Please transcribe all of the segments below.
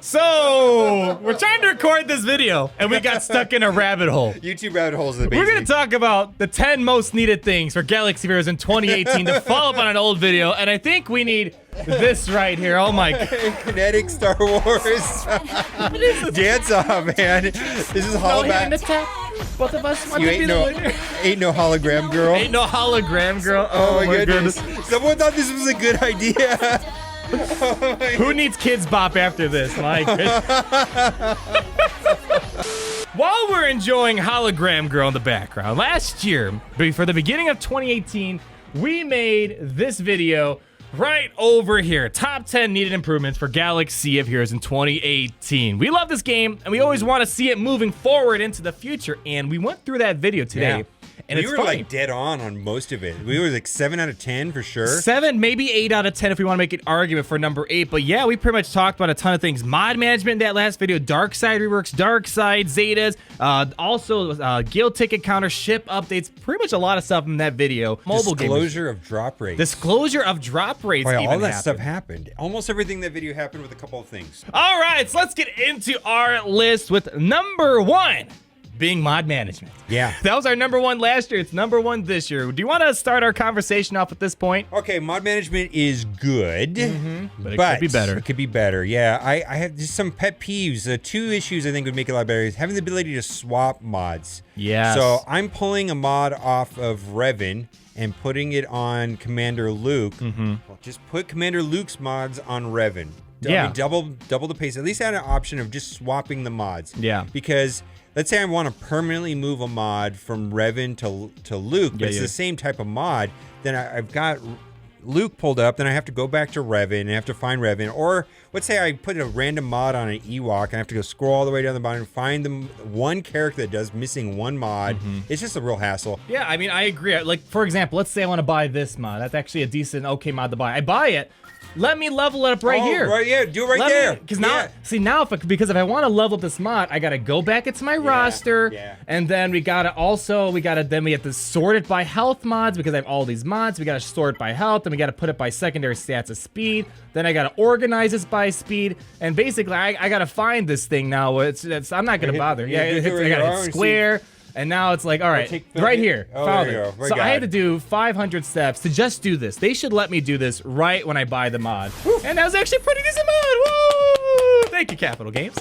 So, we're trying to record this video, and we got stuck in a rabbit hole. YouTube rabbit holes are the We're going to talk about the 10 most needed things for Galaxy viewers in 2018 to follow up on an old video, and I think we need this right here. Oh my God. Kinetic Star Wars. Dance off, man. This is hologram. Both of us. You ain't no hologram girl. Ain't no hologram girl. Oh my goodness. Someone thought this was a good idea. Who needs Kids Bop after this? My goodness. While we're enjoying Hologram Girl in the background, last year, for the beginning of 2018, we made this video right over here. Top 10 needed improvements for Galaxy of Heroes in 2018. We love this game, and we always want to see it moving forward into the future, and we went through that video today. Yeah. And we it's were funny. like dead on most of it. We were like 7 out of 10 for sure. 7, maybe 8 out of 10 if we want to make an argument for number 8. But yeah, we pretty much talked about a ton of things. Mod management in that last video, Dark Side Reworks, Dark Side Zetas, also guild ticket counter, ship updates, pretty much a lot of stuff in that video. Disclosure of drop rates. Disclosure of drop rates. Boy, all that happened. stuff happened. Almost everything in that video happened with a couple of things. All right, so let's get into our list with number 1. Being mod management. Yeah. That was our number 1 last year. It's number 1 this year. Do you want to start our conversation off at this point? Okay, mod management is good, but it could be better. It could be better. Yeah, I have just some pet peeves. 2 issues I think would make it a lot better is having the ability to swap mods. Yes. So I'm pulling a mod off of Revan and putting it on Commander Luke. Well, just put Commander Luke's mods on Revan. Yeah. I mean, double the pace. At least add an option of just swapping the mods. Yeah. Because let's say I want to permanently move a mod from Revan to Luke, but it's the same type of mod, then I've got Luke pulled up, then I have to go back to Revan and have to find Revan. Or let's say I put a random mod on an Ewok and I have to go scroll all the way down the bottom and find the one character that does missing one mod. It's just a real hassle. Yeah, I mean, I agree. Like, for example, let's say I want to buy this mod. That's actually a decent, okay mod to buy. I buy it. Let me level it up right here. Right, yeah, do it right there. Because now, see now, because if I want to level up this mod, I gotta go back into my roster, and then we have to sort it by health mods because I have all these mods. We gotta sort it by health, and we gotta put it by secondary stats of speed. Then I gotta organize this by speed, and basically I gotta find this thing now. I'm not gonna bother. I gotta hit square. And now it's like, all right, right here. Found it. So I had to do 500 steps to just do this. They should let me do this right when I buy the mod. And that was actually a pretty decent mod. Woo! Thank you, Capital Games.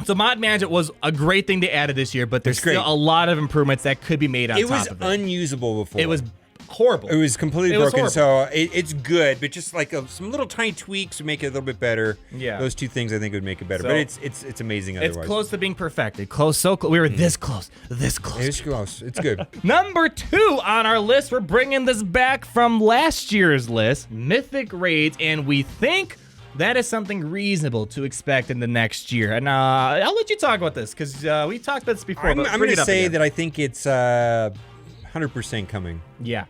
So mod management was a great thing they added this year, but there's still a lot of improvements that could be made on top of it. It was unusable before. It was horrible. It was completely broken, so it's good, but just like some little tiny tweaks would make it a little bit better. Yeah. Those 2 things I think would make it better, but it's amazing otherwise. It's close to being perfected. Close, so close. We were this close, this close. It's close. It's good. Number 2 on our list, we're bringing this back from last year's list, Mythic Raids, and we think that is something reasonable to expect in the next year. And I'll let you talk about this, because we talked about this before. I'm going to say that I think it's 100% coming. Yeah.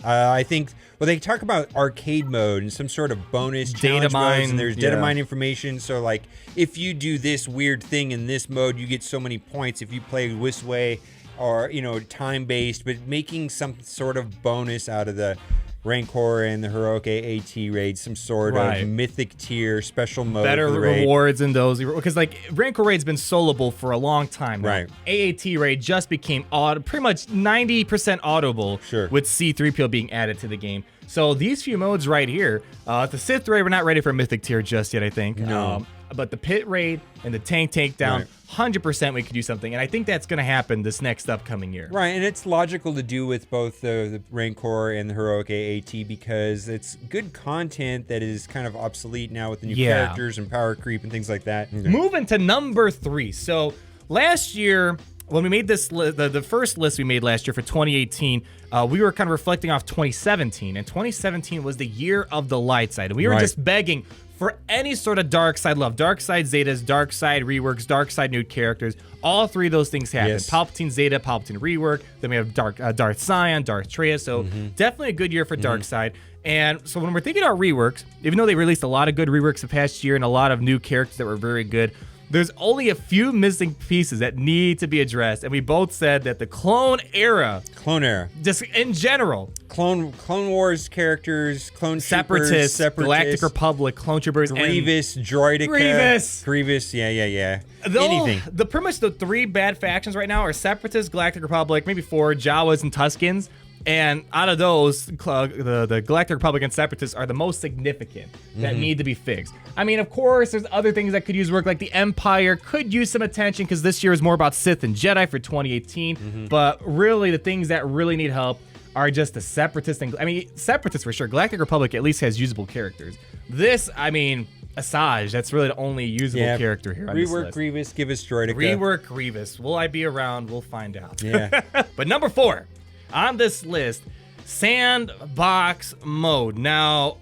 I think, well, they talk about arcade mode and some sort of bonus data mine, modes, and there's data mine information. So, like, if you do this weird thing in this mode, you get so many points. If you play this way, or, you know, time-based, but making some sort of bonus out of the Rancor and the Heroic AAT raids, some sort of mythic tier special mode. Better rewards in those, because like Rancor raid's been soloable for a long time now. Right. AAT raid just became pretty much 90% audible with C3PO being added to the game. So these few modes right here, the Sith raid, we're not ready for mythic tier just yet, I think. No. But the pit raid and the tank takedown, 100% we could do something. And I think that's going to happen this next upcoming year. Right, and it's logical to do with both the Rancor and the Heroic AAT because it's good content that is kind of obsolete now with the new characters and power creep and things like that. Moving to number 3. So last year, when we made this the first list we made last year for 2018, we were kind of reflecting off 2017. And 2017 was the year of the light side. And we were just begging for any sort of dark side love. Dark side Zetas, dark side reworks, dark side new characters. All 3 of those things happened. Yes. Palpatine Zeta, Palpatine rework. Then we have Darth Sion, Darth Traya. So definitely a good year for dark side. And so when we're thinking about reworks, even though they released a lot of good reworks the past year and a lot of new characters that were very good, There's only a few missing pieces that need to be addressed, and we both said that the clone era, just in general, Clone Wars characters, Clone Separatists, Galactic Republic, Clone Troopers, Grievous, Droideka. Grievous, yeah. Anything. Pretty much the 3 bad factions right now are Separatists, Galactic Republic, maybe 4, Jawas, and Tuskens. And out of those, the Galactic Republic and Separatists are the most significant that need to be fixed. I mean, of course, there's other things that could use work, like the Empire could use some attention because this year is more about Sith and Jedi for 2018. But really, the things that really need help are just the Separatists. Separatists for sure. Galactic Republic at least has usable characters. This, Asajj, that's really the only usable character here on this list. Rework Grievous, give us Droideka. Rework Grievous. Will I be around? We'll find out. Yeah. But number 4 on this list, Sandbox mode. Now,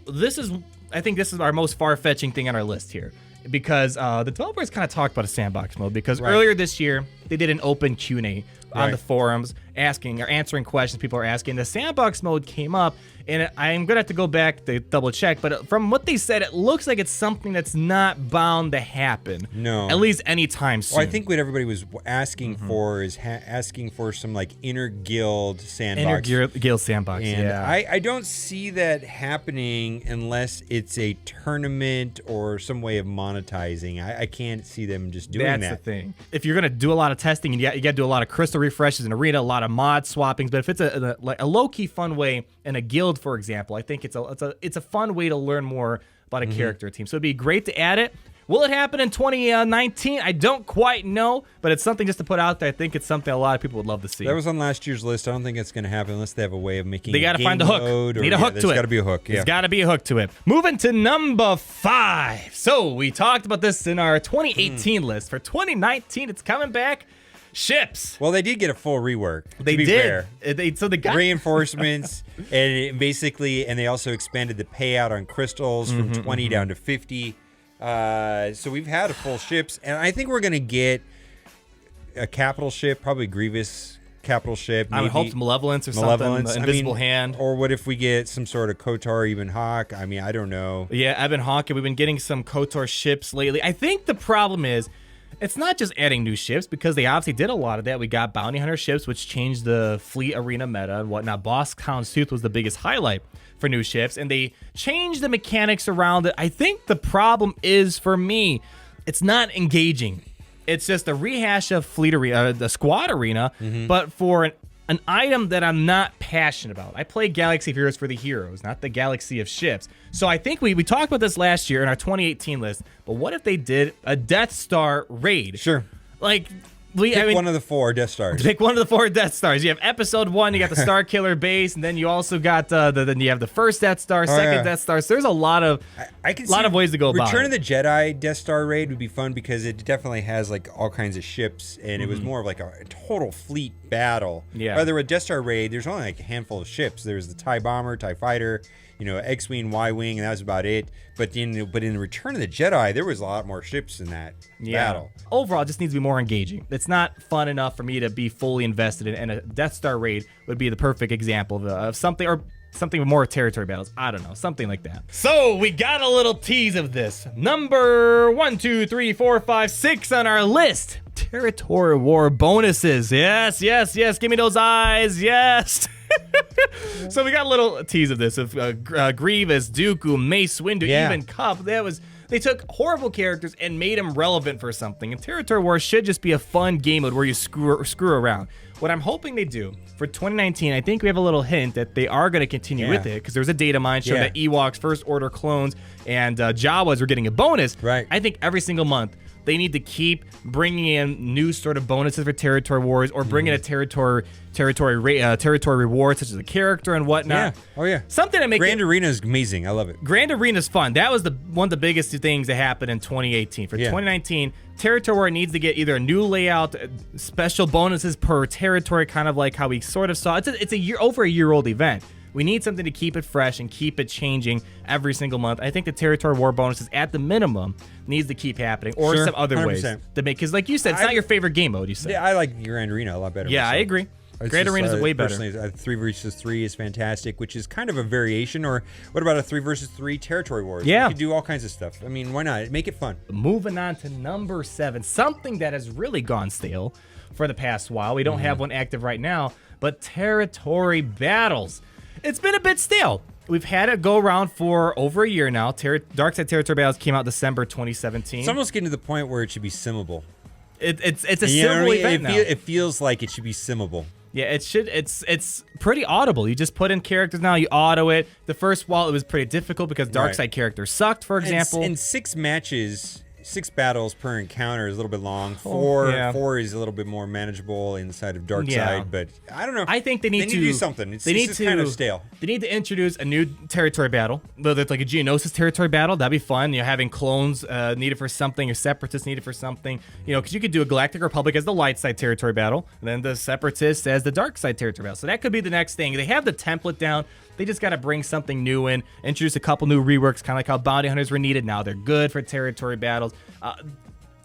I think this is our most far-fetching thing on our list here, because the developers kind of talked about a Sandbox mode, because earlier this year, they did an open Q&A on the forums, answering questions people are asking. The Sandbox mode came up, and I'm going to have to go back to double check, but from what they said, it looks like it's something that's not bound to happen. No. At least anytime soon. Well, I think what everybody was asking for is asking for some like inter-guild Sandbox. Inter-guild Sandbox, and yeah. I don't see that happening unless it's a tournament or some way of monetizing. I can't see them just doing that. That's the thing. If you're going to do a lot of testing, you got to do a lot of crystal refreshes in Arena, a lot of mod swappings, but if it's a low-key fun way in a guild, for example, I think it's a fun way to learn more about a character team. So it'd be great to add it. Will it happen in 2019? I don't quite know, but it's something just to put out there. I think it's something a lot of people would love to see. That was on last year's list. I don't think it's going to happen unless they have a way of making. They got to find a hook. Need a hook to it. There's got to be a hook. Yeah. There's got to be a hook to it. Moving to number 5. So we talked about this in our 2018 list. For 2019, it's coming back. Ships. Well, they did get a full rework. They did. So they got reinforcements, and they also expanded the payout on crystals from 20 down to 50. So we've had a full ships, and I think we're gonna get a capital ship, probably Grievous capital ship. I would hope Malevolence or something. Invisible Hand. Or what if we get some sort of KOTOR, even Hawk? I don't know. Yeah, Eben Hawk, and we've been getting some KOTOR ships lately. I think the problem is, it's not just adding new ships, because they obviously did a lot of that. We got Bounty Hunter ships, which changed the fleet arena meta and whatnot. Boss Houndstooth was the biggest highlight for new ships, and they changed the mechanics around it. I think the problem is, for me, it's not engaging. It's just a rehash of fleet arena, the squad arena, but for an item that I'm not passionate about. I play Galaxy of Heroes for the heroes, not the galaxy of ships. So I think we talked about this last year in our 2018 list, but what if they did a Death Star raid? Sure. Like, pick one of the 4 Death Stars. Pick one of the 4 Death Stars. You have Episode 1, you got the Star Killer base, and then you also got then you have the first Death Star, second Death Star. So there's a lot of ways to go about it. Return of the Jedi Death Star raid would be fun because it definitely has like all kinds of ships, and it was more of like a total fleet battle. Yeah. Rather with Death Star raid, there's only like a handful of ships. There's the TIE Bomber, TIE Fighter, X-Wing, Y-Wing, and that was about it. But in Return of the Jedi, there was a lot more ships in that battle. Overall, it just needs to be more engaging. It's not fun enough for me to be fully invested in, and a Death Star raid would be the perfect example of something, or something with more territory battles. I don't know, something like that. So we got a little tease of this. Number 1, 2, 3, 4, 5, 6 on our list. Territory war bonuses. Yes. Give me those eyes. Yes. So we got a little tease of this, of Grievous, Dooku, Mace Windu, even Cup. They took horrible characters and made them relevant for something. And Territory War should just be a fun game mode where you screw around. What I'm hoping they do for 2019, I think we have a little hint that they are going to continue with it, because there's a data mine showing that Ewoks, First Order clones, and Jawas were getting a bonus. Right. I think every single month they need to keep bringing in new sort of bonuses for Territory Wars, or bring in a territory reward, such as a character and whatnot. Yeah. Oh yeah. Something to make Grand Arena is amazing. I love it. Grand Arena is fun. That was one of the biggest things that happened in 2018. For 2019, Territory War needs to get either a new layout, special bonuses per territory, kind of like how we sort of saw. It's over a year old event. We need something to keep it fresh and keep it changing every single month. I think the Territory War bonuses, at the minimum, needs to keep happening, or some other 100%. Ways to make. Because, like you said, it's not your favorite game mode. You said. Yeah, I like Grand Arena a lot better. Yeah, myself. I agree. Great Arenas is way better. Personally, 3 versus 3 is fantastic, which is kind of a variation. Or what about a 3 versus 3 territory wars? Yeah. You could do all kinds of stuff. I mean, why not? Make it fun. Moving on to number 7, something that has really gone stale for the past while. We don't have one active right now, but territory battles. It's been a bit stale. We've had it go around for over a year now. Darkside Territory Battles came out December 2017. It's almost getting to the point where it should be simmable. It's a simmable event now. It feels like it should be simmable. Yeah, it should. It's pretty audible. You just put in characters now. You auto it. The first while it was pretty difficult because Darkside characters sucked, for example. And 6 matches, 6 battles per encounter is a little bit long. 4 is a little bit more manageable inside of Darkside, but I don't know. I think they need to do something. It's kind of stale. They need to introduce a new territory battle, whether it's like a Geonosis territory battle. That'd be fun. Having clones needed for something, or Separatists needed for something. Because you could do a Galactic Republic as the light side territory battle, and then the Separatists as the dark side territory battle. So that could be the next thing. They have the template down. They just got to bring something new in, introduce a couple new reworks, kind of like how Bounty Hunters were needed. Now they're good for territory battles.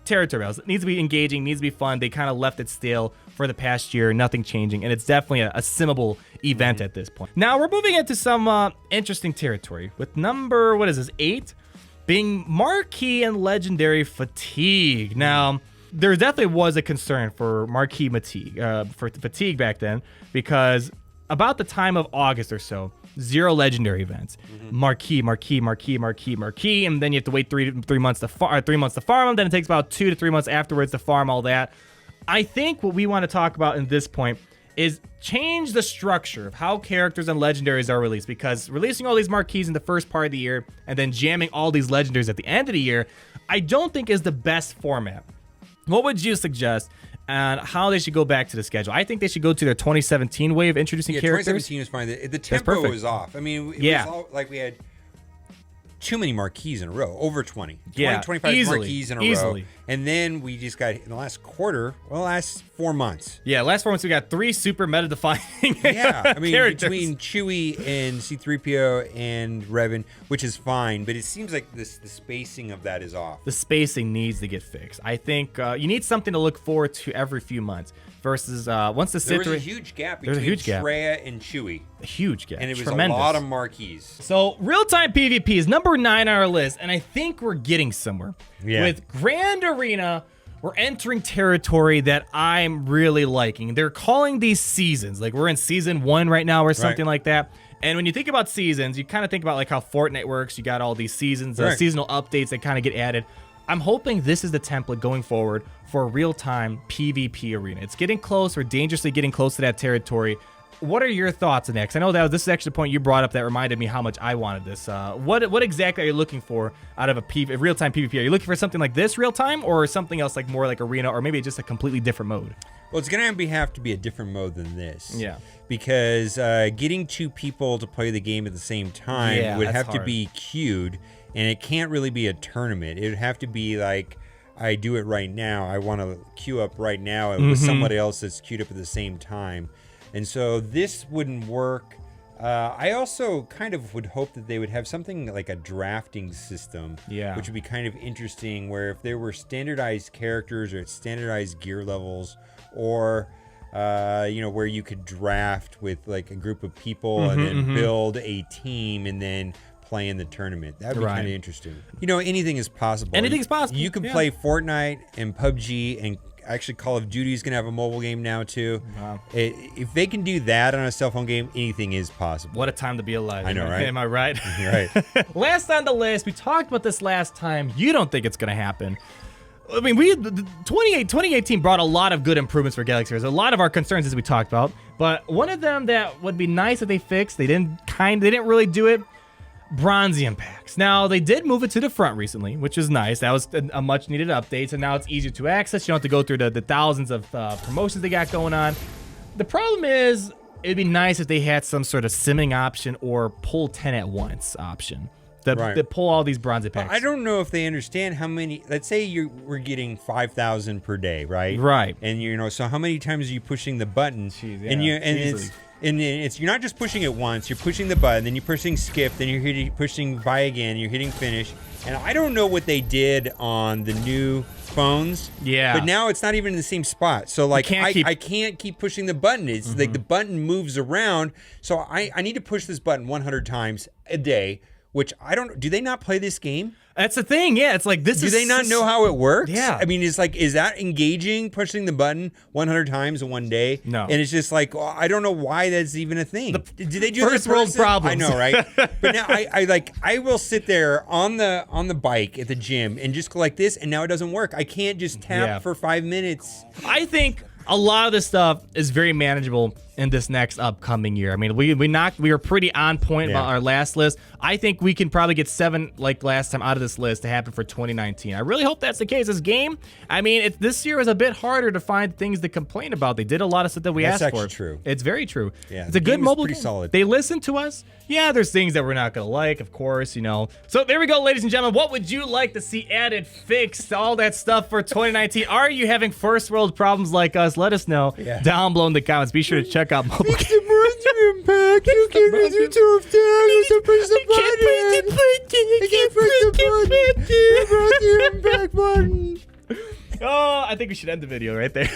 Territory battles. It needs to be engaging, needs to be fun. They kind of left it stale for the past year, nothing changing, and it's definitely a simmable event at this point. Now we're moving into some interesting territory with number, 8, being Marquee and Legendary Fatigue. Now, there definitely was a concern for Marquee Fatigue back then, because about the time of August or so, 0 legendary events. Marquee, and then you have to wait 3 months to farm them. Then it takes about 2 to 3 months afterwards to farm all that. I think what we want to talk about in this point is change the structure of how characters and legendaries are released, because releasing all these marquees in the first part of the year and then jamming all these legendaries at the end of the year, I don't think is the best format. What would you suggest and how they should go back to the schedule? I think they should go to their 2017 way of introducing characters. 2017 is fine. The tempo was off. I mean, it was all, like we had too many marquees in a row, over 20. 25 marquees in a row. And then we just got, in the last quarter, last 4 months. Yeah, last 4 months we got 3 super meta-defining I mean, characters. Between Chewie and C-3PO and Revan, which is fine, but it seems like the spacing of that is off. The spacing needs to get fixed. I think you need something to look forward to every few months versus once the Sith... There was a huge gap between Shreya and Chewie. A huge gap. And it was tremendous. A lot of marquees. So, real-time PvP is number 9 on our list, and I think we're getting somewhere. Yeah. With Grand Arena, we're entering territory that I'm really liking. They're calling these seasons. Like, we're in season 1 right now or something like that. And when you think about seasons, you kind of think about like how Fortnite works. You got all these seasons, seasonal updates that kind of get added. I'm hoping this is the template going forward for a real-time PvP arena. It's getting close. We're dangerously getting close to that territory. What are your thoughts on that? Because I know that this is actually the point you brought up that reminded me how much I wanted this. What exactly are you looking for out of a real-time PvP? Are you looking for something like this real-time, or something else like more like arena, or maybe just a completely different mode? Well, it's going to have to be a different mode than this. Yeah. Because getting 2 people to play the game at the same time would have to be queued, and it can't really be a tournament. It would have to be like, I do it right now. I want to queue up right now with somebody else that's queued up at the same time. And so this wouldn't work. I also kind of would hope that they would have something like a drafting system, which would be kind of interesting, where if there were standardized characters or standardized gear levels, or where you could draft with like a group of people and then build a team and then play in the tournament. That would be kind of interesting. Anything is possible. Anything is possible. You can play Fortnite and PUBG, and actually Call of Duty is going to have a mobile game now too. Wow. If they can do that on a cell phone game, anything is possible. What a time to be alive. I know, right? Am I right? Right. Last on the list, we talked about this last time. You don't think it's going to happen. I mean, 2018 brought a lot of good improvements for Galaxy Heroes. A lot of our concerns, as we talked about, but one of them that would be nice if they fixed, they didn't really do it. Bronzium packs. Now, they did move it to the front recently, which is nice. That was a much needed update, so now it's easier to access. You don't have to go through the thousands of promotions they got going on. The problem is, it'd be nice if they had some sort of simming option or pull 10 at once option. That pull all these bronze packs. I don't know if they understand how many. Let's say we're getting 5,000 per day, right? Right. And so how many times are you pushing the button? Jeez, yeah. And And you're not just pushing it once. You're pushing the button, then you're pushing skip, then you're pushing buy again, you're hitting finish. And I don't know what they did on the new phones. Yeah. But now it's not even in the same spot. So like I can't keep pushing the button. It's like the button moves around. So I need to push this button 100 times a day, which I don't. Do they not play this game? That's the thing, yeah. It's like this. Do they not know how it works? Yeah. I mean, it's like, is that engaging? Pushing the button 100 times in one day? No. And it's just like, well, I don't know why that's even a thing. Did they do first world problems? I know, right? But now I will sit there on the bike at the gym and just go like this, and now it doesn't work. I can't just tap for 5 minutes. I think a lot of this stuff is very manageable in this next upcoming year. I mean, we were pretty on point about our last list. I think we can probably get 7 like last time out of this list to happen for 2019. I really hope that's the case. This game, I mean, this year was a bit harder to find things to complain about. They did a lot of stuff that we asked for. That's true. It's very true. Yeah, it's a good mobile game. Solid. They listen to us. Yeah, there's things that we're not gonna like, of course, you know. So there we go, ladies and gentlemen. What would you like to see added, fixed, all that stuff for 2019? Are you having first world problems like us? Let us know down below in the comments. Be sure to check out MobileGamer. Impact. You give me the tough time to push the button. I can't push the button. Impact button. Oh, I think we should end the video right there.